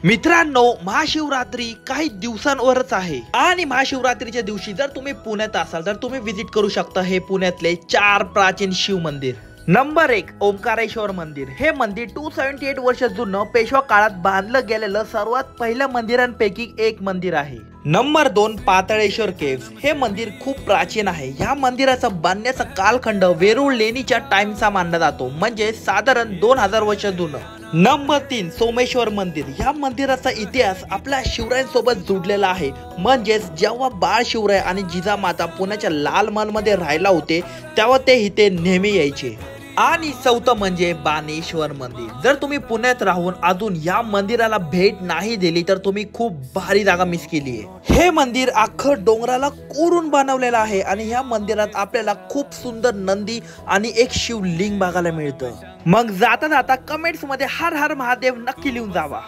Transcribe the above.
मित्रांनो, महाशिवरात्री काही दिवसांवरच आहे आणि महाशिवरात्रीच्या दिवशी जर तुम्ही पुण्यात असाल तर तुम्ही विजिट करू शकता हे पुण्यातले 4 प्राचीन शिव मंदिर। नंबर 1, ओंकारेश्वर मंदिर। हे मंदिर 278 वर्ष जुनं पेशवा काळात बांधलं गेलेलं सर्वात पहिल्या मंदिरांपैकी एक मंदिर आहे। Number 2, Pataleshwar caves. हे मंदिर खूप प्राचीन आहे। या मंदिराचा बांधण्याचा कालखंड वेरूळ लेणीच्या टाइमचा मानला जातो, म्हणजे साधारण 2000 वर्ष जुनं। नंबर 3, सोमेश्वर मंदिर। या मंदिराचा इतिहास आपल्या शिवरायांसोबत जुडलेला आहे, म्हणजेच जेव्हा बाळ शिवराय आणि जिजामाता पुण्याच्या लाल महल मध्ये राहायला होते तेव्हा ते इथे नेहमी यायचे। आणि चौथं म्हणजे बाणेश्वर मंदिर। जर तुम्ही पुण्यात राहून अजून या मंदिराला भेट नाही दिली तर तुम्ही खूप भारी जागा मिस केली आहे। हे मंदिर अख्खं डोंगराला कोरून बनवलेलं आहे आणि या मंदिरात आपल्याला खूप सुंदर नंदी आणि एक शिवलिंग बघायला मिळतं। मग जाता जाता कमेंट्स मध्ये हर हर महादेव नक्की लिहून जावा।